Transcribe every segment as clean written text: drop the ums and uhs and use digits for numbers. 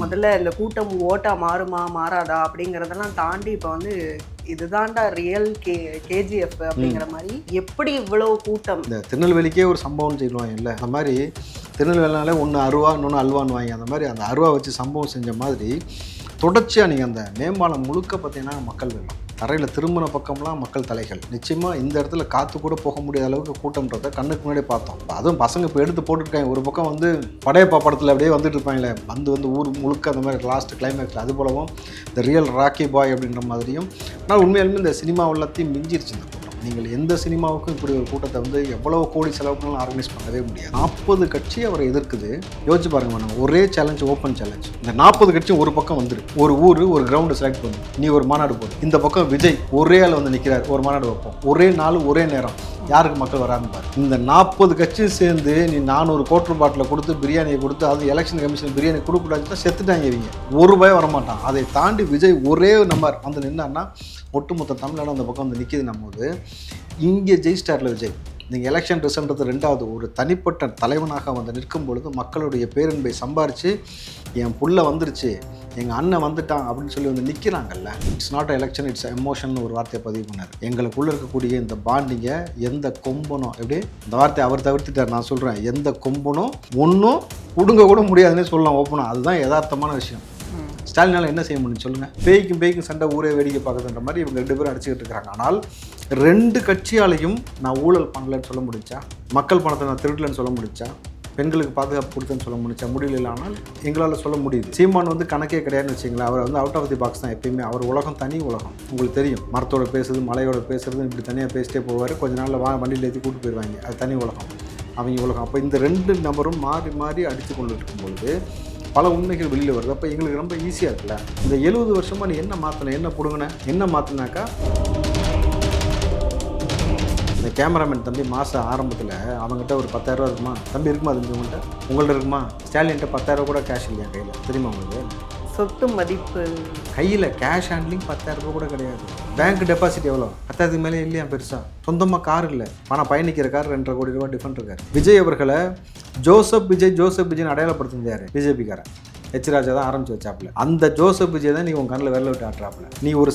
முதல்ல இந்த கூட்டம் ஓட்டா மாறுமா மாறாதா அப்படிங்கிறதெல்லாம் தாண்டி இப்போ வந்து இதுதான்டா ரியல் கேஜிஎஃப் அப்படிங்கிற மாதிரி எப்படி இவ்வளவு கூட்டம். இந்த திருநெல்வேலிக்கே ஒரு சம்பவம் செய்வாங்க இல்லை, அந்த மாதிரி திருநெல்வேலினாலே ஒன்று அருவா இன்னொன்று அல்வான்னு வாங்கி அந்த மாதிரி அந்த அருவா வச்சு சம்பவம் செஞ்ச மாதிரி தொடர்ச்சியாக நீங்கள் அந்த மேம்பாலம் முழுக்க பார்த்தீங்கன்னா மக்கள் வெள்ளம், தரையில் திரும்பின பக்கம்லாம் மக்கள் தலைகள். நிச்சயமாக இந்த இடத்துல காற்று கூட போக முடியாத அளவுக்கு கூட்டம்ன்றதை கண்ணுக்கு முன்னாடியே பார்த்தோம். அதுவும் பசங்க இப்போ எடுத்து போட்டுருக்காங்க. ஒரு பக்கம் வந்து படையப்பா படத்தில் அப்படியே வந்துட்டு இருப்பாங்களே, வந்து ஊர் முழுக்க அந்த மாதிரி லாஸ்ட் கிளைமேக்ஸில், அது போலவும் இந்த ரியல் ராக்கி பாய் அப்படின்ற மாதிரியும். ஆனால் உண்மையாலுமே இந்த சினிமா எல்லாத்தையும் மிஞ்சிருச்சு இந்த கூட்டம். நீங்கள் எந்த சினிமாவுக்கும் இப்படி ஒரு கூட்டத்தை வந்து எவ்வளோ கோடி செலவுக்குனாலும் ஆர்கனைஸ் பண்ணவே முடியாது. 40 கட்சி அவரை எதிர்க்குது. யோசிச்சு பாருங்க மேடம், ஒரே சேலஞ்ச், ஓப்பன் சேலஞ்ச். இந்த 40 கட்சியும் ஒரு பக்கம் வந்துரு, ஒரு ஊர் ஒரு கிரவுண்டு செலக்ட் பண்ணு, நீ ஒரு மாநாடு போடு. இந்த பக்கம் விஜய் ஒரே ஆள் வந்து நிற்கிறார், ஒரு மாநாடு வைப்போம், ஒரே நாள் ஒரே நேரம், யாருக்கு மக்கள் வரான்னு பாரு. இந்த 40 கட்சியும் சேர்ந்து நீ 400 கோடி பாட்டில் கொடுத்து பிரியாணியை கொடுத்து, அது எலெக்ஷன் கமிஷன் பிரியாணி கொடுக்கூடாதுன்னா செத்துட்டாங்க இவங்க. ₹1 வரமாட்டான். அதை தாண்டி விஜய் ஒரே நம்பர் வந்து நின்னான்னா ஒட்டுமொத்த தமிழ்நாடு அந்த பக்கம் வந்து நிற்கிது. நம்மோது இங்கே ஜெயிஸ்டாரில் விஜய். நீங்கள் எலெக்ஷன் ரிசல்ட்றது ரெண்டாவது, ஒரு தனிப்பட்ட தலைவனாக வந்து நிற்கும் பொழுது மக்களுடைய பேரன்பை சம்பாரித்து என் புள்ள வந்துருச்சு, எங்கள் அண்ணன் வந்துட்டான் அப்படின்னு சொல்லி வந்து நிற்கிறாங்கல்ல. It's not election, it's emotion ஒரு வார்த்தையை பதிவு பண்ணார். எங்களுக்குள்ளே இருக்கக்கூடிய இந்த பாண்டிங்கை எந்த கொம்பனும், எப்படி இந்த வார்த்தையை அவர் தவிர்த்துட்டார், நான் சொல்கிறேன், எந்த கொம்பனும் ஒன்றும் பிடுங்க கூட முடியாதுன்னே சொல்லலாம் ஓப்பனாக. அதுதான் யதார்த்தமான விஷயம். ஸ்டாலினால் என்ன செய்ய முடியும் சொல்லுங்கள்? பேய்க்கும் சண்டை ஊரே வேடிக்கை பார்க்குதுன்ற மாதிரி இவங்க 2 பேரும் அடிச்சுக்கிட்டு இருக்காங்க. ஆனால் 2 கட்சியாலையும் நான் ஊழல் பண்ணலன்னு சொல்ல முடிச்சா, மக்கள் பணத்தை நான் திருடலன்னு சொல்ல முடிச்சா, பெண்களுக்கு பாதுகாப்பு கொடுத்தேன்னு சொல்ல முடிச்சா? முடியல. ஆனால் எங்களால் சொல்ல முடியுது. சீமான் வந்து கணக்கே கிடையாதுன்னு வச்சிங்களேன். அவர் வந்து அவுட் ஆஃப் தி பாக்ஸ் தான் எப்பயுமே. அவர் உலகம் தனி உலகம். உங்களுக்கு தெரியும், மரத்தோட பேசுறது, மலையோட பேசுறது, இப்படி தனியாக பேசிட்டே போவார். கொஞ்ச நாளில் வண்டியில் ஏற்றி கூப்பிட்டு போயிடுவாங்க. அது தனி உலகம், அவங்க உலகம். அப்போ இந்த 2 நபரும் மாறி மாறி அடித்து கொண்டு இருக்கும்பொழுது பல உண்மைகள் வெளியில் வருது. அப்போ எங்களுக்கு ரொம்ப ஈஸியாக இருக்குல்ல. இந்த 70 வருஷமாக நீ என்ன மாற்றின, என்ன பிடுங்கின, என்ன மாற்றினாக்கா, இந்த கேமராமேன் தம்பி மாதம் ஆரம்பத்தில் அவங்ககிட்ட ஒரு 10,000 இருக்குமா தம்பி, இருக்குமா தம்பி உங்கள்கிட்ட இருக்குமா? ஸ்டாலின்கிட்ட 10,000 கூட கேஷ் இல்லையா கையில், தெரியுமா உங்களுக்கு? சொத்து மதிப்பு கையில் கேஷ் ஹேண்ட்லிங் 10,000 கூட கிடையாது. பேங்க் டெபாசிட் எவ்வளோ? 10,000 மேலே இல்லையா பெருசாக? சொந்தமாக கார் இல்லை, ஆனால் பயணிக்கிற கார் 2.5 கோடி ரூபா டிஃபரெண்ட் இருக்கார். விஜய் அவர்களை ஜோசப் விஜய்னு அடையாளப்படுத்துறது யார்? பிஜேபிக்காரன் ஹெச் ராஜா தான் ஆரம்பிச்சு வச்சாப்புல. அந்த ஜோசப் விஜய் தான் நீ உன் கண்ணில் விரல விட்டு ஆட்டுறாப்புல. நீ ஒரு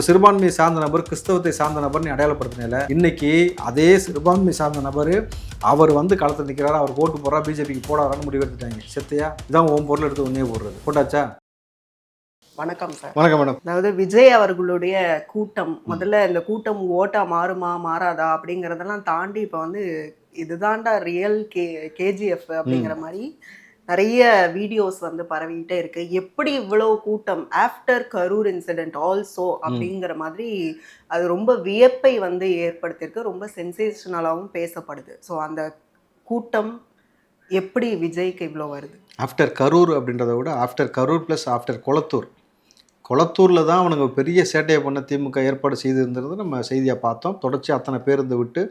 சிறுபான்மையை சார்ந்த நபர், கிறிஸ்தவத்தை சார்ந்த நபர் நீ அடையாளப்படுத்தினால, இன்னைக்கு அதே சிறுபான்மை சார்ந்த நபர் அவர் வந்து களத்தில் நிற்கிறாரு, அவர் ஓட்டு போடுறா, பிஜேபிக்கு போடாதான்னு முடிவெடுத்துட்டாங்க. செத்தையா? இதான் உன் பொருள் எடுத்து ஒன்னே போடுறது. போட்டாச்சா? வணக்கம் சார். வணக்கம் மேடம். அதாவது விஜய் அவர்களுடைய கூட்டம், முதல்ல இந்த கூட்டம் ஓட்டா மாறுமா மாறாதா அப்படிங்கிறதெல்லாம் தாண்டி இப்போ வந்து இதுதான்டா ரியல் கேஜிஎஃப் அப்படிங்கிற மாதிரி நிறைய வீடியோஸ் வந்து பரவிட்டே இருக்கு. எப்படி இவ்வளவு கூட்டம் ஆஃப்டர் கரூர் இன்சிடென்ட் ஆல்சோ அப்படிங்கிற மாதிரி அது ரொம்ப வியப்பை வந்து ஏற்படுத்தியிருக்கு. ரொம்ப சென்சேஷனலாகவும் பேசப்படுது. ஸோ அந்த கூட்டம் எப்படி விஜய்க்கு இவ்வளோ வருது? ஆஃப்டர் கரூர் அப்படின்றத விட ஆஃப்டர் கரூர் ப்ளஸ் ஆஃப்டர் கொளத்தூரில் தான் அவனுங்க பெரிய சேட்டையை பண்ண திமுக ஏற்பாடு செய்திருந்தது நம்ம செய்தியாக பார்த்தோம். தொடர்ச்சி அத்தனை பேருந்து விட்டு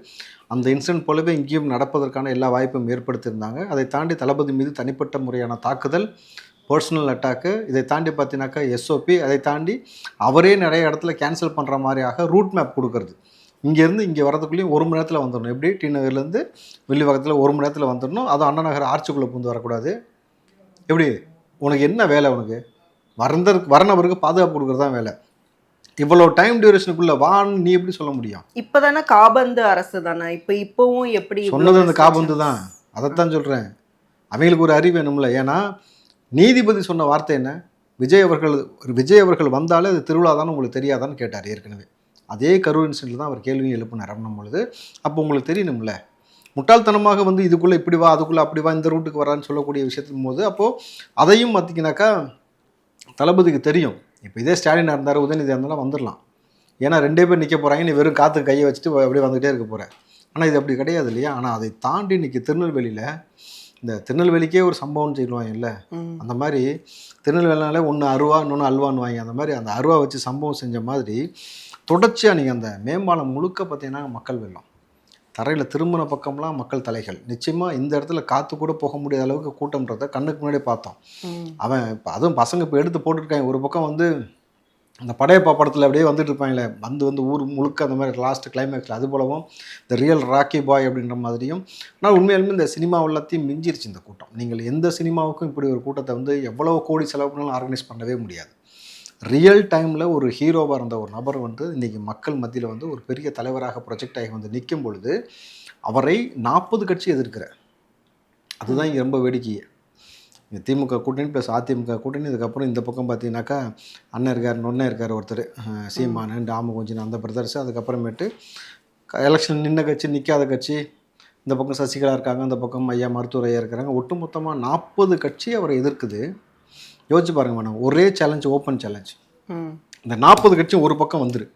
அந்த இன்சிடென்ட் போலவே இங்கேயும் நடப்பதற்கான எல்லா வாய்ப்பும் ஏற்படுத்தியிருந்தாங்க. அதை தாண்டி தளபதி மீது தனிப்பட்ட முறையான தாக்குதல், பர்சனல் அட்டாக்கு, இதை தாண்டி பார்த்தீங்கன்னாக்கா எஸ்ஓபி, அதை தாண்டி அவரே நிறைய இடத்துல கேன்சல் பண்ணுற மாதிரியாக ரூட் மேப் கொடுக்கறது. இங்கேருந்து இங்கே வரதுக்குள்ளேயும் 1 மணி நேரத்தில் வந்துடணும். எப்படி டி நகர்லேருந்து வில்லிவாக்கத்தில் 1 மணி நேரத்தில் வந்துடணும். அதுவும் அண்ணா நகர் ஆர்ச்சுக்குள்ளே பூந்து வரக்கூடாது. எப்படி? உனக்கு என்ன வேலை? உனக்கு வரநபருக்கு பாதுகாப்பு கொடுக்குறது தான் வேலை. இவ்வளோ டைம் டியூரேஷனுக்குள்ள வான்னு நீ எப்படி சொல்ல முடியும்? இப்போதானே காபந்து அரசு தானே, இப்போவும் எப்படி சொன்னது? அந்த காபந்து தான். அதைத்தான் சொல்கிறேன். அவங்களுக்கு ஒரு அறிவு வேணும்ல. ஏன்னா நீதிபதி சொன்ன வார்த்தை என்ன? விஜய் அவர்கள் வந்தாலே அது திருவிழா தானே, உங்களுக்கு தெரியாதான்னு கேட்டார் ஏற்கனவே. அதே கரூர் இன்சிடென்ட்ல தான் அவர் கேள்வியும் எழுப்பினார் அப்படின்னும் பொழுது அப்போ உங்களுக்கு தெரியணும்ல. முட்டாள்தனமாக வந்து இதுக்குள்ளே இப்படி வா, அதுக்குள்ளே அப்படி வா, இந்த ரூட்டுக்கு வரான்னு சொல்லக்கூடிய விஷயத்தின் போது அப்போது அதையும் பார்த்திங்கனாக்கா தளபதிக்கு தெரியும். இப்போ இதே ஸ்டாலினாக இருந்தார், உதயநிதியாக இருந்தாலும் வந்துடலாம். ஏன்னா 2 பேர் நிற்க போகிறாங்க, நீ வெறும் காற்று கையை வச்சுட்டு அப்படியே வந்துகிட்டே இருக்க போகிறேன். ஆனால் இது அப்படி கிடையாது இல்லையா? ஆனால் அதை தாண்டி இன்றைக்கி திருநெல்வேலியில் இந்த திருநெல்வேலிக்கே ஒரு சம்பவம் செய்வாங்க இல்லை, அந்த மாதிரி திருநெல்வேலினாலே ஒன்று அருவா இன்னொன்று அல்வான்னு வாங்கி அந்த மாதிரி அந்த அருவா வச்சு சம்பவம் செஞ்ச மாதிரி தொடர்ச்சியாக நீங்கள் அந்த மேம்பாலம் முழுக்க பார்த்தீங்கன்னா மக்கள் வெள்ளம், தரையில் திரும்பின பக்கம்லாம் மக்கள் தலைகள். நிச்சயமாக இந்த இடத்துல காற்று கூட போக முடியாத அளவுக்கு கூட்டம்ன்றதை கண்ணுக்கு முன்னாடியே பார்த்தோம். அவன் இப்போ அதுவும் பசங்க இப்போ எடுத்து போட்டுருக்காங்க. ஒரு பக்கம் வந்து அந்த படையப்பா படத்தில் அப்படியே வந்துட்டு இருப்பாங்களே, வந்து ஊர் முழுக்க அந்த மாதிரி லாஸ்ட் கிளைமேக்ஸில், அது போலவும் இந்த ரியல் ராக்கி பாய் அப்படின்ற மாதிரியும். ஆனால் உண்மையாலுமே இந்த சினிமா எல்லாத்தையும் மிஞ்சிருச்சு இந்த கூட்டம். நீங்கள் எந்த சினிமாவுக்கும் இப்படி ஒரு கூட்டத்தை வந்து எவ்வளோ கோடி செலவு பண்ணாலும் ஆர்கனைஸ் பண்ணவே முடியாது. ரியல் டைமில் ஒரு ஹீரோவாக இருந்த ஒரு நபர் வந்து இன்றைக்கி மக்கள் மத்தியில் வந்து ஒரு பெரிய தலைவராக ப்ரொஜெக்ட் ஆகி வந்து நிற்கும் பொழுது அவரை 40 கட்சி எதிர்க்கிறார். அதுதான் இங்கே ரொம்ப வேடிக்கையே. இங்கே திமுக கூட்டணி ப்ளஸ் அதிமுக கூட்டணி, இதுக்கப்புறம் இந்த பக்கம் பார்த்தீங்கன்னாக்கா அண்ணன் இருக்கார், நொண்ணன் இருக்கார் ஒருத்தர், சீமானு, டாமகுஞ்சின் அந்த பிரதர்ஸ். அதுக்கப்புறமேட்டு எலெக்ஷன் நின்ன கட்சி, நிற்காத கட்சி, இந்த பக்கம் சசிகலா இருக்காங்க, இந்த பக்கம் ஐயா மருத்துவர் ஐயா இருக்கிறாங்க. ஒட்டுமொத்தமாக 40 கட்சி அவரை எதிர்க்குது. யோசிச்சு பாருங்க மேடம், ஒரே சேலஞ்ச், ஓப்பன் சேலஞ்ச். இந்த 40 கட்சியும் ஒரு பக்கம் வந்துரு,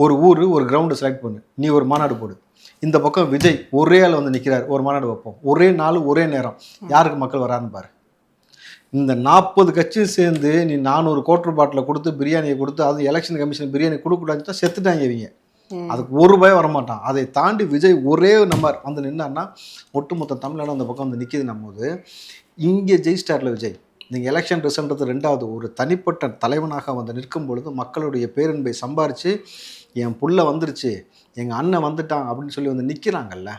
ஒரு ஊர் ஒரு கிரவுண்டு செலக்ட் பண்ணு, நீ ஒரு மாநாடு போடு. இந்த பக்கம் விஜய் ஒரே ஆள் வந்து நிற்கிறார், ஒரு மாநாடு வைப்போம், ஒரே நாள் ஒரே நேரம், யாருக்கு மக்கள் வரான்னு பாரு. இந்த 40 கட்சியும் சேர்ந்து நீ 400 கோடி பாட்டில் கொடுத்து பிரியாணியை கொடுத்து, அது எலெக்ஷன் கமிஷன் பிரியாணி கொடுக்கூடாதுன்னு தான் செத்துட்டாங்க இவங்க. அதுக்கு ₹1 வரமாட்டான். அதை தாண்டி விஜய் ஒரே நம்பர் வந்து நின்னான்னா ஒட்டுமொத்த தமிழ்நாடு அந்த பக்கம் வந்து நிற்கிது. நம்மோது இங்கே ஜெயிஸ்டாரில் விஜய். நீங்கள் எலெக்ஷன் ரிசல்ட்றது 2வது, ஒரு தனிப்பட்ட தலைவனாக வந்து நிற்கும் பொழுது மக்களுடைய பேரன்பை சம்பாரித்து என் புள்ள வந்துருச்சு, எங்கள் அண்ணன் வந்துட்டான் அப்படின்னு சொல்லி வந்து நிற்கிறாங்கல்ல.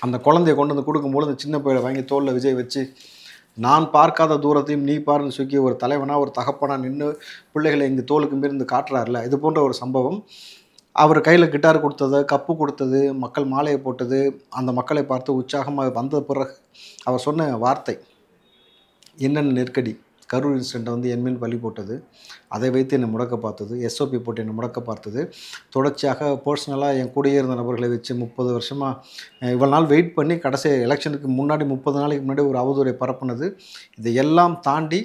அந்த குழந்தைய கொண்டு வந்து கொடுக்கும்போது அந்த சின்ன பையனை வாங்கி தோளில் விஜய் வச்சு, நான் பார்க்காத தூரத்தையும் நீ பாருன்னு சொல்லி ஒரு தலைவனாக ஒரு தகப்பனாக நின்று பிள்ளைகளை எங்கள் தோளுக்கு மீறிந்து காட்டுறாருல. இது போன்ற ஒரு சம்பவம். அவர் கையில் கிட்டார் கொடுத்தது, கப்பு கொடுத்தது, மக்கள் மாலையை போட்டது, அந்த மக்களை பார்த்து உற்சாகமாக வந்த பிறகு அவர் சொன்ன வார்த்தை, என்னென்ன நெருக்கடி, கரூர் இன்சிடெண்ட்டை வந்து என் மேல் பழி போட்டது, அதை வைத்து என்னை முடக்க பார்த்தது, எஸ்ஓபி போட்டு என்னை முடக்க பார்த்தது, தொடர்ச்சியாக பர்சனலாக என் கூடயே இருந்த நபர்களை வச்சு 30 வருஷமாக இவ்வளோ நாள் வெயிட் பண்ணி கடைசி எலெக்ஷனுக்கு முன்னாடி 30 நாளைக்கு முன்னாடி ஒரு அவதூறை பரப்புனது, இதையெல்லாம் தாண்டி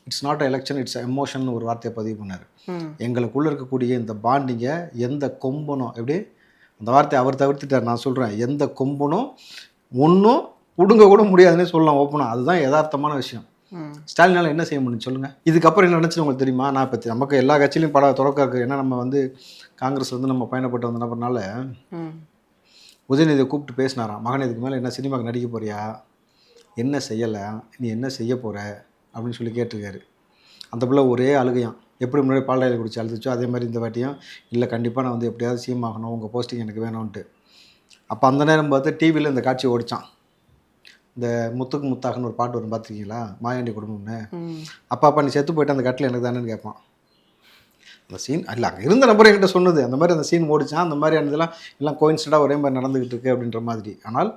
it's not election, it's emotion ஒரு வார்த்தையை பதிவு பண்ணார். எங்களுக்குள்ளே இருக்கக்கூடிய இந்த பாண்டிங்கை எந்த கொம்பனும், எப்படி அந்த வார்த்தையை அவர் தவிர்த்துட்டார். நான் சொல்கிறேன், எந்த கொம்பனும் ஒன்றும் பிடுங்க கூட முடியாதுன்னே சொல்லலாம் ஓப்பனாக. அதுதான் யதார்த்தமான விஷயம். ஸ்டாலினால் என்ன செய்ய முடியும் சொல்லுங்கள்? இதுக்கப்புறம் என்ன நினச்சின்னு உங்களுக்கு தெரியுமா? நான் இப்போ நமக்கு எல்லா கட்சியிலையும் தொடக்கம் இருக்குது. ஏன்னா நம்ம வந்து காங்கிரஸ் வந்து நம்ம பயணப்பட்டு வந்த நபர்னால உதயநிதியை கூப்பிட்டு பேசினாராம், மகன் இதுக்கு மேலே என்ன சினிமாவுக்கு நடிக்க போறியா, என்ன செய்யலை, நீ என்ன செய்ய போகிற அப்படின்னு சொல்லி கேட்டிருக்காரு. அந்த பிள்ளை ஒரே அழுகையாம். எப்படி முன்னாடி பால்டாயில் குடிச்சு அழுதுச்சோ அதே மாதிரி இந்த வாட்டியும், இல்லை கண்டிப்பாக நான் வந்து எப்படியாவது சிஎம் ஆகணும், உங்கள் போஸ்டிங் எனக்கு வேணும்ன்ட்டு. அப்போ அந்த நேரம் பார்த்து டிவியில் இந்த காட்சி ஓடிச்சான். இந்த முத்துக்கு முத்தாகன்னு ஒரு பாட்டு வரும், பார்த்துருக்கீங்களா, மாயாண்டி குடும்பம்னு. அப்பா நீ செத்து போய்ட்டு அந்த கட்டில் எனக்கு தானேன்னு கேட்பான். அந்த சீன் இல்லை, அங்கே இருந்த நபர் என்கிட்ட சொன்னது, அந்த மாதிரி அந்த சீன் ஓடிச்சான். அந்த மாதிரி இதெல்லாம் எல்லாம் கோயின்சிடென்ட்டாக ஒரே மாதிரி நடந்துக்கிட்டு இருக்கு அப்படின்ற மாதிரி. ஆனால்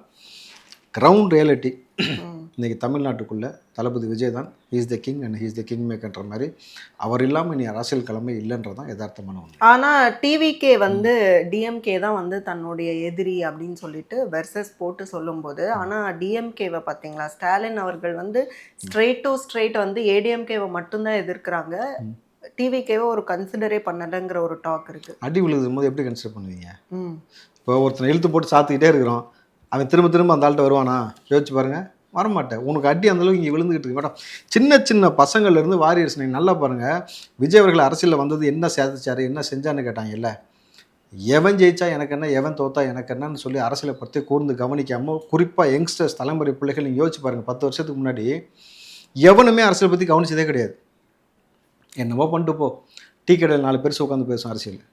கிரவுண்ட் ரியாலிட்டி இன்றைக்கி தமிழ்நாட்டுக்குள்ளே தளபதி விஜய் தான் he's the king and he's the king மேக்கர்ன்ற மாதிரி. அவர் இல்லாமல் இனி அரசியல் கிழமை இல்லைன்றதான் யதார்த்தமான ஒன்று. ஆனால் டிவிகே வந்து டிஎம்கே தான் வந்து தன்னுடைய எதிரி அப்படின்னு சொல்லிட்டு வெர்சஸ் போட்டு சொல்லும்போது, ஆனால் டிஎம்கேவை பார்த்தீங்களா, ஸ்டாலின் அவர்கள் வந்து ஸ்ட்ரெயிட் டு ஸ்ட்ரெயிட் வந்து ஏடிஎம்கேவை மட்டும்தான் எதிர்க்கிறாங்க, டிவிகேவை ஒரு கன்சிடரே பண்ணலைங்கிற ஒரு டாக் இருக்குது. அடி விழுதும் போது எப்படி கன்சிடர் பண்ணுவீங்க? இப்போ ஒருத்தனை இழுத்து போட்டு சாத்திக்கிட்டே இருக்கிறோம், அவன் திரும்ப அந்த ஆள்கிட்ட வருவானா? யோசிச்சு பாருங்கள், வரமாட்டேன். உனக்கு அடி அந்தளவுக்கு இங்கே விழுந்துக்கிட்டு இருக்கு மேடம். சின்ன சின்ன பசங்கள்லேருந்து வாரியர்ஸ் நீங்கள் நல்லா பாருங்கள். விஜய் அவர்கள் அரசியலில் வந்தது என்ன சாதிச்சார், என்ன செஞ்சான்னு கேட்டாங்க இல்லை, எவன் ஜெயிச்சா எனக்கு என்ன, எவன் தோத்தா எனக்கு என்னன்னு சொல்லி அரசியலை பற்றி கூர்ந்து கவனிக்காமல், குறிப்பாக யங்ஸ்டர்ஸ் தலைமுறை பிள்ளைகள் நீங்கள் யோசிச்சு பாருங்கள். 10 வருஷத்துக்கு முன்னாடி எவனுமே அரசியலை பற்றி கவனிச்சதே கிடையாது. என்னவோ பண்ணிட்டு போ, டீ கடையில் 4 பேர் உட்காந்து பேசும் அரசியல்,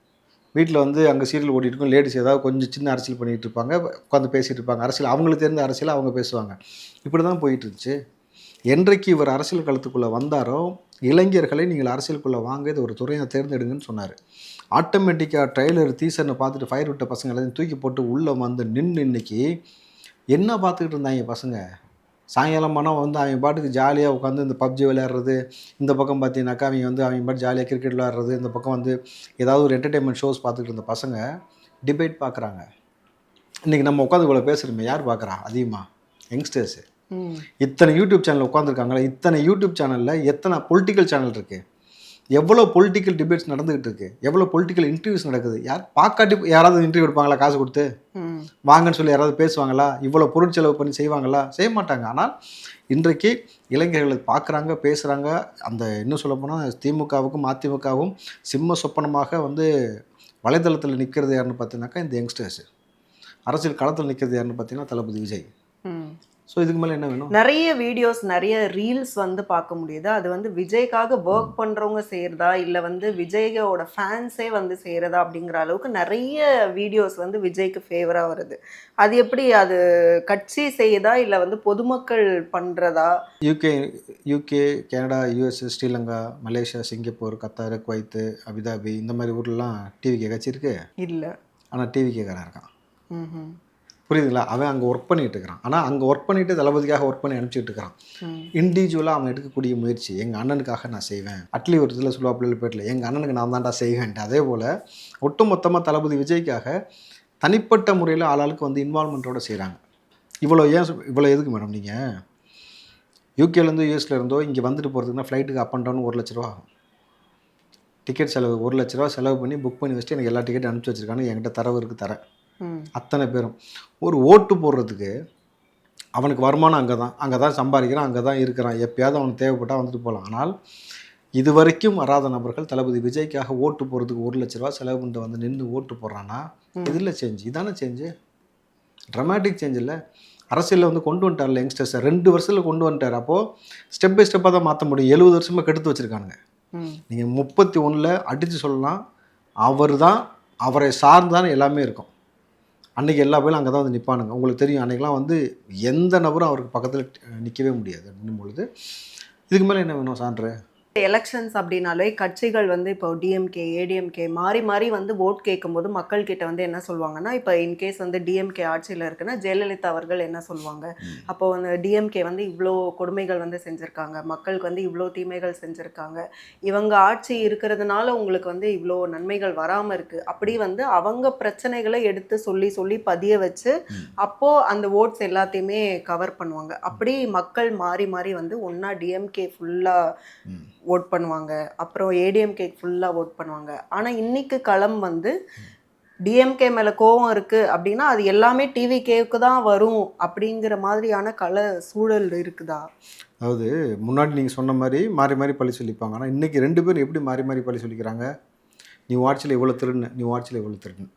வீட்டில் வந்து அங்கே சீரியல் ஓடிட்டு இருக்கும், லேடிஸ் ஏதாவது கொஞ்சம் சின்ன அரசியல் பண்ணிகிட்டு இருப்பாங்க, உட்காந்து பேசிகிட்டு இருப்பாங்க, அரசியல் அவங்களுக்கு தெரிந்த அரசியல் அவங்க பேசுவாங்க. இப்படி தான் போயிட்டு இருந்துச்சு. என்றைக்கு இவர் அரசியல் களத்துக்குள்ளே வந்தாரோ, இளைஞர்களை நீங்கள் அரசியலுக்குள்ளே வாங்க, இது ஒரு துறையை தேர்ந்தெடுங்கன்னு சொன்னார். ஆட்டோமேட்டிக்காக ட்ரெய்லர் டீசர்னு பார்த்துட்டு ஃபயர் விட்ட பசங்க எல்லாத்தையும் தூக்கி போட்டு உள்ளே வந்து நின்று இன்னைக்கு என்ன பார்த்துக்கிட்டு இருந்தாங்க பசங்க? சாயங்காலம் ஆனால் வந்து அவங்க பாட்டுக்கு ஜாலியாக உட்காந்து இந்த பப்ஜி விளையாடுறது, இந்த பக்கம் பார்த்தீங்கன்னாக்கா அவங்க பாட்டு ஜாலியாக கிரிக்கெட் விளையாடுறது, இந்த பக்கம் வந்து ஏதாவது ஒரு என்டர்டெயின்மெண்ட் ஷோஸ் பார்த்துக்கிட்டு இருந்த பசங்க டிபேட் பார்க்குறாங்க. இன்றைக்கி நம்ம உட்காந்து இவ்வளோ பேசுகிறோமே, யார் பார்க்குறா அதிகமாக? யங்ஸ்டர்ஸு. இத்தனை யூடியூப் சேனல் உட்காந்துருக்காங்களே, இத்தனை யூடியூப் சேனலில் எத்தனை பொலிட்டிக்கல் சேனல் இருக்குது, எவ்வளோ பொலிட்டிக்கல் டிபேட்ஸ் நடந்துகிட்டு இருக்கு, எவ்வளோ பொலிட்டிக்கல் இன்டர்வியூஸ் நடக்குது. யாராவது இன்டர்வியூ எடுப்பாங்களா காசு கொடுத்து? வாங்கன்னு சொல்லி யாராவது பேசுவாங்களா? இவ்வளோ பொருட்செலவு பண்ணி செய்வாங்களா? செய்ய மாட்டாங்க. ஆனால் இன்றைக்கு இளைஞர்களை பார்க்குறாங்க, பேசுகிறாங்க. அந்த இன்னும் சொல்லப்போனால் திமுகவுக்கும் அதிமுகவும் சிம்ம சொப்பனமாக வந்து வலைதளத்தில் நிற்கிறது யாருன்னு பார்த்தீங்கன்னாக்கா இந்த யங்ஸ்டர்ஸு. அரசியல் களத்தில் நிற்கிறது யாருன்னு பார்த்தீங்கன்னா தளபதி விஜய். ஸோ இதுக்கு மேலே என்ன வேணும்? நிறைய வீடியோஸ், நிறைய ரீல்ஸ் வந்து பார்க்க முடியுது. அது வந்து விஜய்க்காக ஒர்க் பண்றவங்க செய்யறதா, இல்ல வந்து விஜயோட ஃபேன்ஸே வந்து செய்யறதா அப்படிங்கிற அளவுக்கு நிறைய வீடியோஸ் வந்து விஜய்க்கு ஃபேவரா வருது. அது எப்படி, அது கட்சி செய்யுதா இல்ல வந்து பொதுமக்கள் பண்றதா? UK, Canada, US, Sri Lanka, Malaysia, Singapore, Qatar, Kuwait, Abu Dhabi இந்த மாதிரி ஊர்லலாம் டிவிகே கட்சி இருக்கு. இல்ல. ஆனால் டிவிகேக்காரன் இருக்கான். ம்ஹும். புரியுதுங்களா? அவன் அங்கே ஒர்க் பண்ணிட்டு இருக்கிறான். ஆனால் அங்கே ஒர்க் பண்ணிட்டு தளபதிக்காக ஒர்க் பண்ணி அனுப்பிச்சிட்டு இருக்கிறான். இண்டிவிஜுவலாக அவன் எடுக்கக்கூடிய முயற்சி, எங்கள் அண்ணனுக்காக நான் செய்வேன். அட்லி ஒரு இதில் சொல்லுவா பிள்ளைப்பேட்டில், எங்கள் அண்ணனுக்கு நான் தான்டா செய்வேன்ட்டு. அதே போல் ஒட்டுமொத்தமாக தளபதி விஜய்க்காக தனிப்பட்ட முறையில் ஆளாளுக்கு வந்து இன்வால்மெண்ட்டோடு செய்கிறாங்க. இவ்வளோ எதுக்கு மேடம்? நீங்கள் யூகேலேருந்தோ யூஎஸ்லேருந்தோ இங்கே வந்துட்டு போகிறதுக்குன்னா ஃப்ளைட்டுக்கு அப் அண்ட் டவுன் 1 லட்ச ரூபா ஆகும். டிக்கெட் செலவு 1 லட்ச ரூபா செலவு பண்ணி புக் பண்ணி வச்சுட்டு எனக்கு எல்லா டிக்கெட்டும் அனுப்பிச்சி வச்சுருக்காங்க. என்கிட்ட தரவு இருக்குது, தரேன். அத்தனை பேரும் ஒரு ஓட்டு போடுறதுக்கு அவனுக்கு வருமானம் அங்கே தான் சம்பாதிக்கிறான், அங்கே தான் இருக்கிறான். எப்பயாவது அவனுக்கு தேவைப்பட்டால் வந்துட்டு போகலாம். ஆனால் இது வரைக்கும் வராத நபர்கள் தளபதி விஜய்க்காக ஓட்டு போகிறதுக்கு 1 லட்ச ரூபா செலவு பண்ணிட்டு வந்து நின்று ஓட்டு போடுறான்னா இதில் சேஞ்ச், இதானே சேஞ்சு? ட்ரமாட்டிக் சேஞ்ச் இல்லை. அரசியலில் வந்து கொண்டு வந்துட்டார்ல யங்ஸ்டர்ஸை, 2 வருஷத்தில் கொண்டு வந்துட்டார். அப்போது ஸ்டெப் பை ஸ்டெப்பாக தான் மாற்ற முடியும். 70 வருஷமாக கெடுத்து வச்சுருக்கானுங்க. நீங்கள் 31 அடித்து சொல்லலாம், அவரை சார்ந்தான எல்லாமே இருக்கும். அன்றைக்கி எல்லா பேரும் அங்கே தான் வந்து நிற்பானுங்க. உங்களுக்கு தெரியும், அன்றைக்கெலாம் வந்து எந்த நபரும் அவருக்கு பக்கத்தில் நிற்கவே முடியாது. அப்படின்னும் பொழுது இதுக்கு மேலே என்ன வேணும் சான்று? எலெக்ஷன்ஸ் அப்படின்னாலே கட்சிகள் வந்து இப்போ டிஎம்கே, ஏடிஎம்கே மாறி மாறி வந்து ஓட் கேட்கும்போது மக்கள் கிட்ட வந்து என்ன சொல்லுவாங்கன்னா, இப்போ இன்கேஸ் வந்து டிஎம்கே ஆட்சியில் இருக்குன்னா ஜெயலலிதா அவர்கள் என்ன சொல்லுவாங்க, அப்போ வந்து டிஎம்கே வந்து இவ்வளோ கொடுமைகள் வந்து செஞ்சுருக்காங்க, மக்களுக்கு வந்து இவ்வளோ தீமைகள் செஞ்சுருக்காங்க, இவங்க ஆட்சி இருக்கிறதுனால உங்களுக்கு வந்து இவ்வளோ நன்மைகள் வராமல் இருக்குது, அப்படி வந்து அவங்க பிரச்சனைகளை எடுத்து சொல்லி சொல்லி பதிய வச்சு அப்போது அந்த ஓட்ஸ் எல்லாத்தையுமே கவர் பண்ணுவாங்க. அப்படி மக்கள் மாறி மாறி வந்து ஒன்றா டிஎம்கே ஃபுல்லாக ஓட் பண்ணுவாங்க, அப்புறம் ஏடிஎம்கே ஃபுல்லாக ஓட் பண்ணுவாங்க. ஆனால் இன்னைக்கு களம் வந்து டிஎம்கே மேலே கோவம் இருக்குது அப்படின்னா அது எல்லாமே டிவிகேவுக்கு தான் வரும் அப்படிங்கிற மாதிரியான சூழல் இருக்குதா? அதாவது முன்னாடி நீங்கள் சொன்ன மாதிரி மாறி மாறி பழி சொல்லிப்பாங்க. ஆனால் இன்றைக்கி 2 பேரும் எப்படி மாறி மாறி பழி சொல்லிக்கிறாங்க? நீ ஆட்சியில் இவ்வளோ திருடுன்னு, நீ ஆட்சியில் இவ்வளோ திருடுன்னு,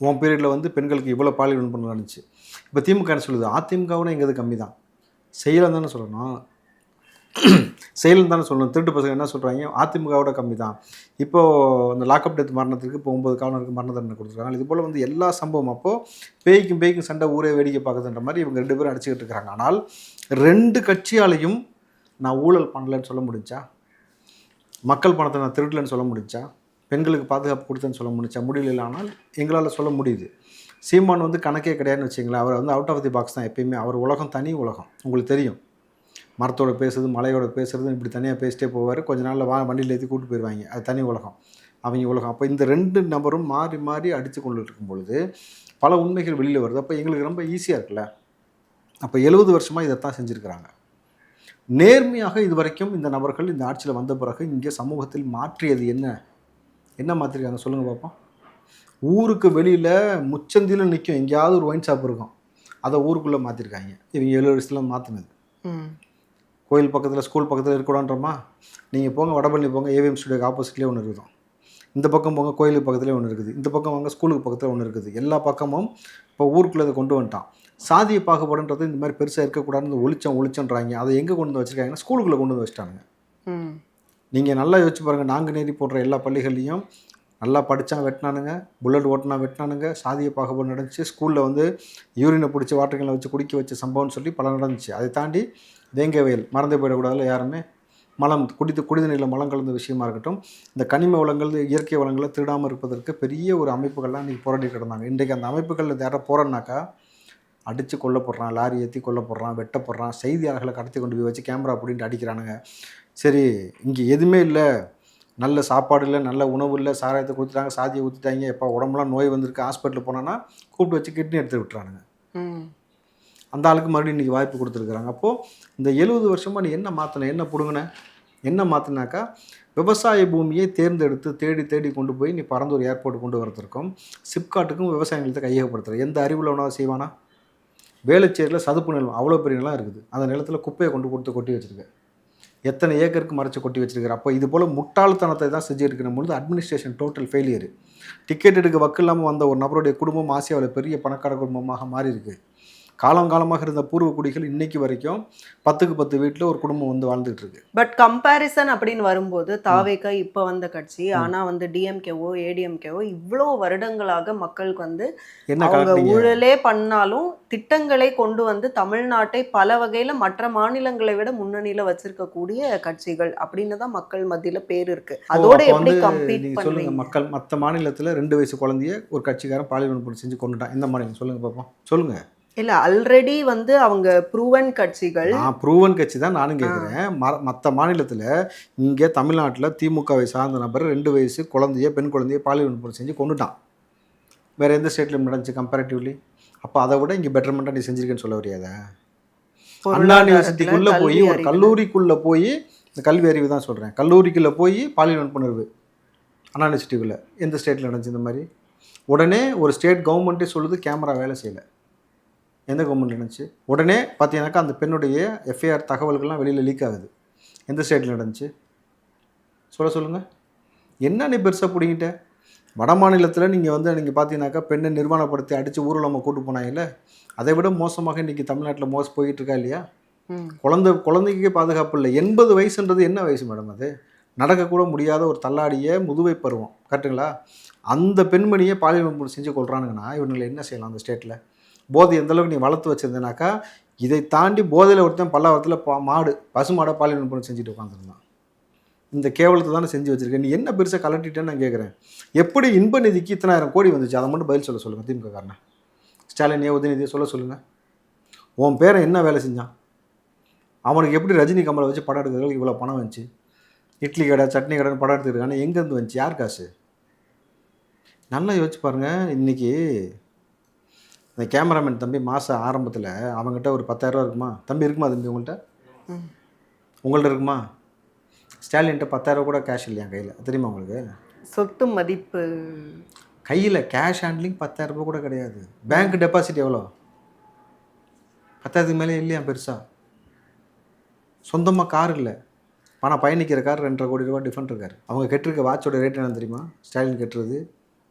உன் பீரியடில் வந்து பெண்களுக்கு இவ்வளோ பாலியல் பண்ண இருந்துச்சு. இப்போ திமுக என்ன சொல்லுது? அதிமுகவுனா எங்கிறது கம்மி தான், செய்யலாம் தானே சொல்லணும், செயலும் தானே சொல்லணும். திருட்டு பசங்க என்ன சொல்கிறாங்க? அதிமுகவோட கம்மி தான். இப்போது இந்த லாக்அப் டெத் மரணத்துக்கு இப்போ 9 காவலருக்கு மரண தண்டனை கொடுத்துருக்காங்க. இது போல் வந்து எல்லா சம்பவம் அப்போது பேய்க்கும் சண்டை ஊரே வேடிக்கை பார்க்குதுன்ற மாதிரி இவங்க 2 பேரும் அடிச்சுக்கிட்டு இருக்கிறாங்க. ஆனால் 2 கட்சியாலையும் நான் ஊழல் பண்ணலைன்னு சொல்ல முடிஞ்சா? மக்கள் பணத்தை நான் திருடலைன்னு சொல்ல முடிஞ்சா? பெண்களுக்கு பாதுகாப்பு கொடுத்தேன்னு சொல்ல முடிஞ்சா? முடியல. ஆனால் எங்களால் சொல்ல முடியுது. சீமான் வந்து கணக்கே கிடையாதுன்னு வச்சிங்களேன். அவர் வந்து அவுட் ஆஃப் தி பாக்ஸ் தான் எப்பயுமே. அவர் உலகம் தனி உலகம், உங்களுக்கு தெரியும். மரத்தோட பேசுறது, மலையோட பேசுறது, இப்படி தனியாக பேசிட்டே போவார். கொஞ்ச நாளில் வண்டியில் ஏற்றி கூப்பிட்டு போயிடுவாங்க. அது தனி உலகம், அவங்க உலகம். அப்போ இந்த 2 நபரும் மாறி மாறி அடித்து கொண்டு இருக்கும் பொழுது பல உண்மைகள் வெளியில் வருது. அப்போ எங்களுக்கு ரொம்ப ஈஸியாக இருக்குல்ல. அப்போ 70 வருஷமாக இதைத்தான் செஞ்சுருக்கிறாங்க. நேர்மையாக இது வரைக்கும் இந்த நபர்கள் இந்த ஆட்சியில் வந்த பிறகு இங்கே சமூகத்தில் மாற்றியது என்ன மாற்றிருக்காங்க சொல்லுங்கள் பார்ப்போம். ஊருக்கு வெளியில் முச்சந்தியில் நிற்கும் எங்கேயாவது ஒரு ஒயின் ஷாப் இருக்கும், அதை ஊருக்குள்ளே மாற்றிருக்காங்க. இவங்க 70 வருஷத்தில் மாற்றினது. கோயில் பக்கத்தில், ஸ்கூல் பக்கத்தில் இருக்கக்கூடாதுன்றமா? நீங்கள் போங்க, வடபழனி போங்க, ஏவிஎம் ஸ்டுடியோக்கு ஆப்போசிட்லேயே ஒன்று இருக்கும். இந்த பக்கம் போங்க, கோயிலுக்கு பக்கத்துலேயே ஒன்று இருக்குது. இந்த பக்கம் வாங்க, ஸ்கூலுக்கு பக்கத்தில் ஒன்று இருக்குது. எல்லா பக்கமும் இப்போ ஊருக்குள்ளே அதை கொண்டு வந்துட்டான். சாதிய பாகுபாடுன்றது இந்த மாதிரி பெருசாக இருக்கக்கூடாதுன்னு ஒளிச்சன்றாங்க. அதை எங்கே கொண்டு வந்து வச்சுருக்காங்கன்னா ஸ்கூலுக்குள்ளே கொண்டு வந்து வச்சுட்டானுங்க. நீங்கள் நல்லா யோசிச்சு பாருங்கள். நாங்குநேரி போடுற எல்லா பள்ளிகள்லையும் நல்லா படித்தா வெட்டினானுங்க, புல்லட் ஓட்டினா வெட்டினானுங்க, சாதிய பாகுபாடு நடந்துச்சு. ஸ்கூலில் வந்து யூரினை பிடிச்சி வாட்டர்களை வச்சு குடிக்க வச்ச சம்பவம்னு சொல்லி பல நடந்துச்சு. அதை தாண்டி வேங்கை வயல் மறந்து போயிடக்கூடாதுல யாருமே. மலம் குடிநீரில் மலம் கலந்த விஷயமா இருக்கட்டும், இந்த கனிம வளங்கள், இயற்கை வளங்களை திருடாமல் இருப்பதற்கு பெரிய ஒரு அமைப்புகள்லாம் இன்றைக்கி போராடி கிடந்தாங்க. இன்றைக்கு அந்த அமைப்புகள் யாரை போகிறனாக்கா அடித்து கொல்லப்படுறான், லாரி ஏற்றி கொல்லப்படுறான், வெட்டப்படுறான், செய்தியாளர்களை கடத்தி கொண்டு போய் வச்சு கேமரா அப்படின்ட்டு அடிக்கிறானுங்க. சரி, இங்கே எதுவுமே இல்லை, நல்ல சாப்பாடு இல்லை, நல்ல உணவு இல்லை, சாராயத்தை கொடுத்துட்டாங்க, சாதியை ஊற்றிட்டாங்க, எப்போ உடம்புலாம் நோய் வந்திருக்கு, ஹாஸ்பிட்டலில் போனோன்னா கூப்பிட்டு வச்சு கிட்னி எடுத்து விட்டுறானுங்க. அந்த ஆளுக்கு மறுபடியும் இன்றைக்கி வாய்ப்பு கொடுத்துருக்குறாங்க. அப்போது இந்த 70 வருஷமாக நீ என்ன மாற்றின, என்ன பிடுங்கின, என்ன மாற்றினாக்கா விவசாய பூமியை தேர்ந்தெடுத்து தேடி தேடி கொண்டு போய் நீ பரந்தூர் ஏர்போர்ட் கொண்டு வரதுக்கும் சிப்காட்டுக்கும் விவசாயிகளுக்கு கையகப்படுத்துகிற எந்த அறிவில் ஒன்றா செய்வானா? வேளச்சேரியில் சதுப்பு நிலம் அவ்வளோ பெரிய நிலம் இருக்குது, அந்த நிலத்தில் குப்பையை கொட்டி வச்சுருக்க, எத்தனை ஏக்கருக்கு மறைச்சி கொட்டி வச்சுருக்கிற. அப்போ இது போல் முட்டாள்தனத்தை தான் செஞ்சுருக்கிற பொழுது அட்மினிஸ்ட்ரேஷன் டோட்டல் ஃபெயிலியர். டிக்கெட் எடுக்க வக்கு இல்லாமல் வந்த ஒரு நபருடைய குடும்பம் ஆசியாவில் பெரிய பணக்கார குடும்பமாக மாறி இருக்குது. காலங்காலமாக இருந்த பூர்வ குடிகள் இன்னைக்கு வரைக்கும் 10க்கு 10 வீட்டில் ஒரு குடும்பம் வந்து வாழ்ந்துட்டு இருக்கு. பட் கம்பேரிசன் அப்படின்னு வரும்போது தாவேகா இப்போ வந்த கட்சி, ஆனா வந்து டிஎம்கேவோ ஏடிஎம்கேவோ இவ்வளோ வருடங்களாக மக்களுக்கு வந்து என்ன அவங்க கலக்குறீங்க? ஊழலே பண்ணாலும் திட்டங்களை கொண்டு வந்து தமிழ்நாட்டை பல வகையில மற்ற மாநிலங்களை விட முன்னணியில வச்சிருக்கக்கூடிய கட்சிகள் அப்படின்னு தான் மக்கள் மத்தியில பேர் இருக்கு. அதோட அப்போ எப்படி வந்து கம்பீட் நீங்க சொல்லுங்க, பண்ணுவீங்க? மக்கள் மற்ற மாநிலத்தில் 2 வயசு குழந்தைய ஒரு கட்சிக்காரன் பாலியல் வன்கொடுமை செஞ்சு கொண்டுட்டான், இந்த மாநிலம் சொல்லுங்க பார்ப்போம், சொல்லுங்க. இல்ல ஆல்ரெடி வந்து அவங்க ப்ரூவன் கட்சிகள். நான் ப்ரூவன் கட்சி தான் நானும் கேட்குறேன். மற்ற மாநிலத்தில் இங்கே தமிழ்நாட்டில் திமுகவை சார்ந்த நபர் 2 வயசு குழந்தைய பெண் குழந்தைய பாலியல் வன்கொடுமை செஞ்சு கொண்டுட்டான். வேறு எந்த ஸ்டேட்லையும் நடந்துச்சு கம்பேரிட்டிவ்லி? அப்போ அதை விட இங்கே பெட்டர்மெண்ட்டாக நீ செஞ்சிருக்கேன்னு சொல்ல வரியாதா? அண்ணா யூனிவர்சிட்டிக்குள்ளே போய் ஒரு கல்லூரிக்குள்ளே போய், இந்த கல்வி அறிவு தான் சொல்கிறேன், கல்லூரிக்குள்ளே போய் பாலியல் வன்புணர்வு அண்ணா யூனிவர்சிட்டிக்குள்ளே எந்த ஸ்டேட்டில் நடந்துச்சு இந்த மாதிரி? உடனே ஒரு ஸ்டேட் கவர்மெண்ட்டே சொல்லுது கேமரா வேலை செய்யலை. எந்த கவர்மெண்ட் நடந்துச்சு? உடனே பார்த்தீங்கன்னாக்கா அந்த பெண்ணுடைய எஃப்ஐஆர் தகவல்கள்லாம் வெளியில் லீக் ஆகுது. எந்த ஸ்டேட்டில் நடந்துச்சு சொல்லுங்கள். என்ன நீ பெருசாக பிடிங்கிட்ட? வட மாநிலத்தில் நீங்கள் பார்த்தீங்கன்னாக்கா பெண்ணை நிர்வாணப்படுத்தி அடித்து ஊர்வலமாக கூட்டு போனாங்கல்ல, அதை விட மோசமாக இன்றைக்கி தமிழ்நாட்டில் போய்கிட்டு இருக்கா இல்லையா? குழந்தைக்கே பாதுகாப்பு இல்லை. 80 வயசுன்றது என்ன வயசு மேடம்? அது நடக்கக்கூட முடியாத ஒரு தள்ளாடிய முதுவை பருவம், கரெக்டுங்களா? அந்த பெண்மணியை பாலியல் வன்கொடுமை செஞ்சு கொள்கிறானுங்கன்னா இவங்களை என்ன செய்யலாம்? அந்த ஸ்டேட்டில் போதை எந்தளவுக்கு நீ வளர்த்து வச்சுருந்தேனாக்கா, இதை தாண்டி போதையில் ஒருத்தன் பல்லாவரத்தில் பசு மாடை பாலியல் வன்கொடுமை செஞ்சுட்டு உட்காந்துருந்தான். இந்த கேவலத்தை தானே செஞ்சு வச்சுருக்கேன். நீ என்ன பெருசாக கலட்டிட்டேன்னு நான் கேட்குறேன். எப்படி இன்ப நிதிக்கு 1000 கோடி வந்துச்சு? அதை மட்டும் பதில் சொல்லுங்கள் திமுக காரனை. ஸ்டாலின் உதயநிதியை சொல்லுங்கள். உன் பேரை என்ன வேலை செஞ்சான்? அவனுக்கு எப்படி ரஜினி கமலை வச்சு படம் எடுக்கிறதுக்கு இவ்வளோ பணம் வந்துச்சு? இட்லி கடை சட்னி கடைன்னு படம் எடுத்துருக்கானே, எங்கேருந்து வந்துச்சு? யார் காசு? நல்லா யோசிச்சு பாருங்கள். இன்றைக்கி இந்த கேமராமேன் தம்பி மாதம் ஆரம்பத்தில் அவங்ககிட்ட ஒரு 10,000 ரூபா இருக்குமா? தம்பி இருக்குமா தம்பி உங்கள்கிட்ட இருக்குமா? ஸ்டாலின்கிட்ட 10,000 கூட கேஷ் இல்லையா கையில், தெரியுமா உங்களுக்கு? சொத்து மதிப்பு கையில் கேஷ் ஹேண்ட்லிங் 10,000 ரூபா கூட கிடையாது. பேங்க் டெபாசிட் எவ்வளோ? 10,000க்கு மேலே இல்லையா பெருசாக? சொந்தமாக கார் இல்லை, பணம் பயணிக்கிற கார் 2.5 கோடி ரூபா டிஃபரெண்ட் கார். அவங்க கெட்டிருக்க வாட்சோட ரேட் என்ன தெரியுமா? ஸ்டாலின் கட்டுறது,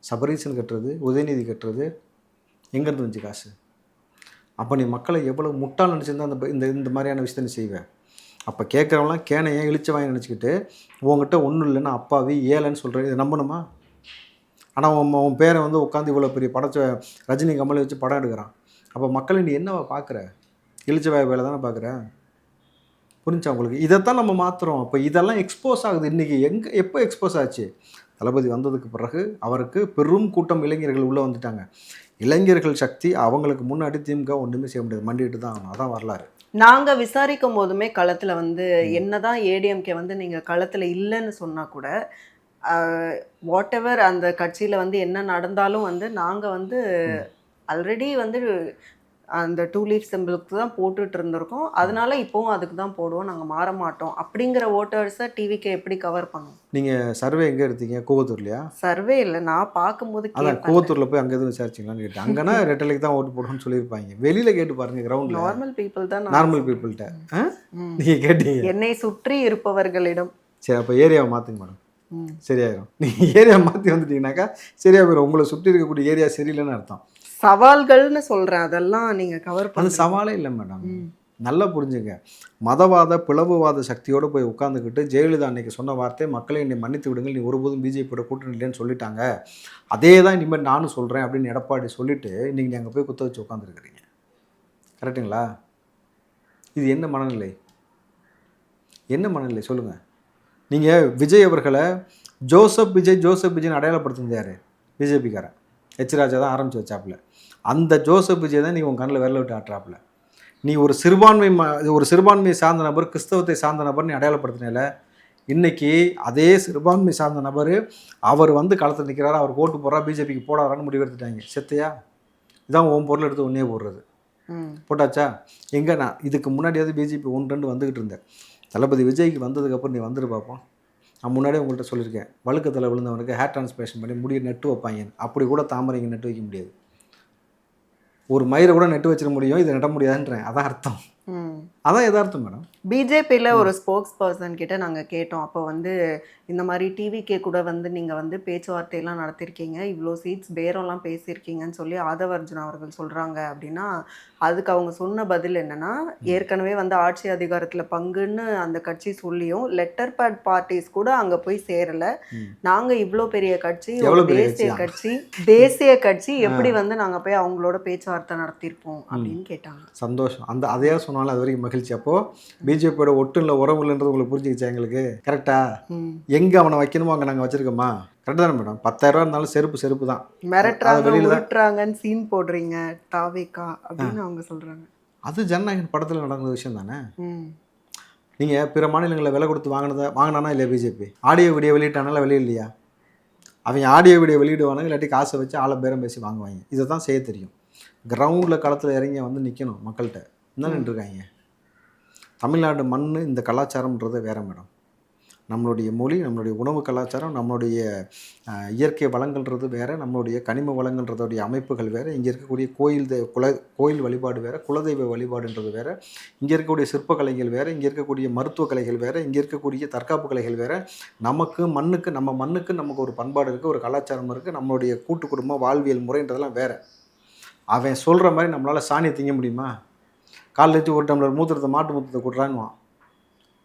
சபரீசன் கட்டுறது, உதயநிதி கட்டுறது, எங்கேருந்து வந்துச்சு காசு? அப்போ நீ மக்களை எவ்வளோ முட்டால் நினச்சிருந்தா இந்த மாதிரியான விஷயத்தை நீ செய்வேன். அப்போ கேட்குறவங்களாம் கேனையே இழிச்ச வாங்கி நினச்சிக்கிட்டு உங்ககிட்ட ஒன்றும் இல்லைன்னா அப்பாவி ஏழைன்னு சொல்கிறேன், இதை நம்பணுமா? ஆனால் உன் பேரை உட்காந்து இவ்வளோ பெரிய படத்தை ரஜினி கமலை வச்சு படம் எடுக்கிறான். அப்போ மக்களை நீ என்னவா பார்க்குற? இழிச்ச வாய் வேலை தானே பார்க்குற. புரிஞ்சா உங்களுக்கு? இதைத்தான் நம்ம மாற்றுறோம். அப்போ இதெல்லாம் எக்ஸ்போஸ் ஆகுது. இன்றைக்கி எப்போ எக்ஸ்போஸ் ஆச்சு? தளபதி வந்ததுக்கு பிறகு அவருக்கு பெரும் கூட்டம் இளைஞர்கள் உள்ளே வந்துட்டாங்க. இளைஞர்கள் சக்தி அவங்களுக்கு முன்னாடி திமுக ஒன்றுமே செய்ய முடியாது, மண்டிட்டு தான் ஆகணும். அதான் வரலாறு. நாங்கள் விசாரிக்கும் போதுமே களத்தில் என்னதான் ஏடிஎம்கே நீங்கள் களத்தில் இல்லைன்னு சொன்னால் கூட வாட் எவர் அந்த கட்சியில் என்ன நடந்தாலும் நாங்கள் ஆல்ரெடி அந்த 2 லீஃப் சிம்பிளுக்கு தான் போட்டுட்டு இருந்திருக்கோம். அதனால இப்போவும் அதுக்கு தான் போடுவோம், நாங்கள் மாற மாட்டோம் அப்படிங்கிற ஓட்டர்ஸை டிவிக்கு எப்படி கவர் பண்ணும்? நீங்கள் சர்வே எங்கே எடுத்தீங்க? கூவத்தூர்லையா? சர்வே இல்லை, நான் பார்க்கும்போது அதான் கூவத்தூரில் போய் அங்கே எதுவும் விசாரிச்சிங்களான்னு கேட்டேன். அங்கேனா ரெட்டலைக்கு தான் ஓட்டு போடணும்னு சொல்லியிருப்பாங்க. வெளியில் கேட்டு பாருங்க, கிரவுண்டில் நார்மல் பீப்புள் தான். நார்மல் பீப்புள்கிட்ட நீங்கள் கேட்டீங்க? என்னை சுற்றி இருப்பவர்களிடம். சரி, அப்போ ஏரியாவை மாற்றுங்க மேடம், சரியாயிரும். நீங்கள் ஏரியா மாற்றி வந்துட்டீங்கன்னாக்கா சரியா போயிடும். உங்களை சுற்றி இருக்கக்கூடிய ஏரியா சரியில்லைன்னு அர்த்தம். சவால்கள்னு சொல்கிறேன், அதெல்லாம் நீங்கள் கவர் பண்ண. அது சவாலே இல்லை மேடம், நல்லா புரிஞ்சுங்க. மதவாத பிளவுவாத சக்தியோடு போய் உட்காந்துக்கிட்டு ஜெயலலிதா அன்னைக்கு சொன்ன வார்த்தை, மக்களை என்னை மன்னித்து விடுங்கள், நீ ஒருபோதும் பிஜேபியோட கூட்டணி இல்லைன்னு சொல்லிட்டாங்க, அதே தான் இனிமேல் நானும் சொல்கிறேன் அப்படின்னு எடப்பாடி சொல்லிவிட்டு இன்றைக்கி நீங்கள் அங்கே போய் குத்த வச்சு உட்காந்துருக்குறீங்க. கரெக்டுங்களா? இது என்ன மனநிலை? என்ன மனநிலை சொல்லுங்கள். நீங்கள் விஜய் அவர்களை ஜோசப் விஜய்னு அடையாளப்படுத்துனது யார்? பிஜேபிக்காரன் ஹெச் ராஜா தான் ஆரம்பித்து வச்சாப்புல. அந்த ஜோசப் விஜய் தான் நீ உன் கண்ணில் விரல விட்டு ஆட்டுறாப்புல. நீ ஒரு சிறுபான்மையை சார்ந்த நபர், கிறிஸ்தவத்தை சார்ந்த நபர் நீ அடையாளப்படுத்தினால, இன்றைக்கி அதே சிறுபான்மை சார்ந்த நபர் அவர் களத்தில் நிற்கிறாரா, அவர் ஓட்டு போடுறா, பிஜேபிக்கு போடாரான்னு முடிவெடுத்துட்டாங்க. செத்தையா? இதான் உன் பொருள் எடுத்து ஒன்றே போடுறது. போட்டாச்சா? எங்கே நான் இதுக்கு முன்னாடியாவது பிஜேபி 1-2 வந்துக்கிட்டு இருந்தேன். தளபதி விஜய்க்கு வந்ததுக்கப்புறம் நீ வந்துட்டு பார்ப்போம். நான் முன்னாடியே உங்கள்கிட்ட சொல்லியிருக்கேன், வழுக்கத்தில் விழுந்தவனுக்கு ஹேர் டிரான்ஸ்பிளேஷன் பண்ணி முடிய நெட்டு வைப்பாங்க. அப்படி கூட தாமரைங்க நெட்டு வைக்க முடியாது. ஒரு மயிரை கூட நெட்டு வச்சிட முடியும், இதை நெட்ட முடியாதுன்றேன். அதான் அர்த்தம். அதான் யதார்த்தம் மேடம். பிஜேபியில் ஒரு ஸ்போக்ஸ் பர்சன் கிட்ட நாங்கள் கேட்டோம். அப்போ வந்து இந்த மாதிரி டிவிகே கூட வந்து நீங்கள் வந்து பேச்சுவார்த்தையெல்லாம் நடத்திருக்கீங்க, இவ்வளோ சீட்ஸ் பேரம்லாம் பேசியிருக்கீங்கன்னு சொல்லி ஆதவர்ஜுன் அவர்கள் சொல்கிறாங்க அப்படின்னா, அதுக்கு அவங்க சொன்ன பதில் என்னன்னா, ஏற்கனவே வந்து ஆட்சி அதிகாரத்தில் பங்குன்னு அந்த கட்சி சொல்லியும் லெட்டர் பேட் பார்ட்டிஸ் கூட அங்கே போய் சேரலை. நாங்கள் இவ்வளோ பெரிய கட்சி, ஒரு எவ்வளோ பெரிய தேசிய கட்சியா? தேசிய கட்சி எப்படி வந்து நாங்கள் போய் அவங்களோட பேச்சுவார்த்தை நடத்தியிருப்போம் அப்படின்னு கேட்டாங்க. சந்தோஷம். அந்த சொன்னாலும் அது வரைக்கும் மகிழ்ச்சி. அப்போது பிஜேபியோட ஒட்டு இல்லை உறவு இல்லைன்றது உங்களுக்கு புரிஞ்சுக்கிச்சா எங்களுக்கு? கரெக்டா? எங்கே அவனை வைக்கணுமோ அங்கே நாங்கள் வச்சுருக்கோமா? கரெக்டாக தானே மேடம்? 10,000 இருந்தாலும் செருப்பு தான். மிரட்டுறாங்க, உருட்டுறாங்கன்னு சீன் போடுறீங்க தாவேக்கா அப்படின்னு அவங்க சொல்கிறாங்க. அது ஜனநாயகன் படத்தில் நடந்த விஷயம் தானே. நீங்கள் பிற மாநிலங்களில் விலை கொடுத்து வாங்கினானா இல்லையா பிஜேபி? ஆடியோ வீடியோ வெளியிட்டானால வெளியில்லையா? அவங்க ஆடியோ வீடியோ வெளியிடுவானுங்க, இல்லாட்டி காசை வச்சு ஆளை பேரம் பேசி வாங்குவாங்க. இதை தான் செய்ய தெரியும். கிரவுண்டில் களத்தில் இறங்கி வந்து நிற்கணும் மக்கள்கிட்ட. என்ன நின்றுருக்காங்க? தமிழ்நாடு மண், இந்த கலாச்சாரம்ன்றது வேறு மேடம். நம்மளுடைய மொழி, நம்மளுடைய உணவு கலாச்சாரம், நம்மளுடைய இயற்கை வளங்கள்ன்றது வேறு, நம்மளுடைய கனிம வளங்கள்ன்றதுடைய அமைப்புகள் வேறு, இங்கே இருக்கக்கூடிய கோயில் வழிபாடு வேறு, குலதெய்வ வழிபாடுன்றது வேறு, இங்கே இருக்கக்கூடிய சிற்பக்கலைகள் வேறு, இங்கே இருக்கக்கூடிய மருத்துவ கலைகள் வேறு, இங்கே இருக்கக்கூடிய தற்காப்பு கலைகள் வேறு. நம்ம மண்ணுக்கு நமக்கு ஒரு பண்பாடு இருக்குது, ஒரு கலாச்சாரம் இருக்குது, நம்மளுடைய கூட்டு குடும்பம் வாழ்வியல் முறைன்றதெல்லாம் வேறு. அவன் சொல்கிற மாதிரி நம்மளால் சாணியை திங்க முடியுமா? காலைல வச்சு ஒரு டம்ளர் மூத்திரத்தை மாட்டு மூத்திரத்தை கொடுறான்னுவான்,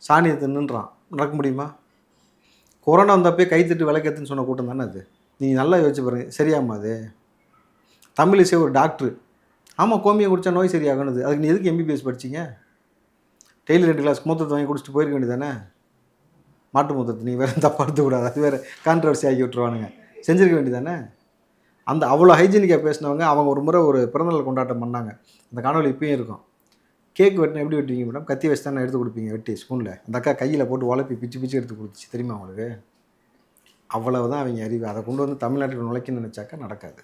சாணியை தின்னுன்றான். நடக்க முடியுமா? கொரோனா வந்தப்பே கைத்தட்டு விளக்கத்துன்னு சொன்ன கூட்டம் தானே அது. நீங்கள் நல்லா யோசிச்சு பாருங்க, சரியாமா அது? தமிழிசை ஒரு டாக்டரு, ஆமாம் கோமியை குடித்தா நோய் சரியாகணுது. அதுக்கு நீ எதுக்கு எம்பிபிஎஸ் படிச்சிங்க? டெய்லி 2 கிளாஸ் மூத்திரத்தை வாங்கி குடிச்சிட்டு போயிருக்க வேண்டியதானே? மாட்டு மூத்திரத்தை நீ வேறு தப்பாக எடுத்துக்கூடாது, அது வேறு கான்ட்ரவர்சி ஆக்கி விட்டுருவானுங்க. செஞ்சுருக்க வேண்டியதானே? அவ்வளோ ஹைஜீனிக்காக பேசினவங்க அவங்க ஒரு முறை ஒரு பிறந்தநாள் கொண்டாட்டம் பண்ணாங்க. அந்த காணொலி இப்பயும் இருக்கும். கேக் வெட்டினா எப்படி வெட்டுவீங்க மேடம்? கத்தி வச்சு தானே எடுத்து கொடுப்பீங்க வெட்டி ஸ்பூனில். அந்த அக்கா கையில் போட்டு உழப்பி பிச்சு எடுத்து கொடுத்துச்சு தெரியுமா உங்களுக்கு? அவ்வளவுதான் அவங்க அறிவு. அதை கொண்டு வந்து தமிழ்நாட்டுக்கு நுழைக்கணும்னு நினச்சாக்கா நடக்காது.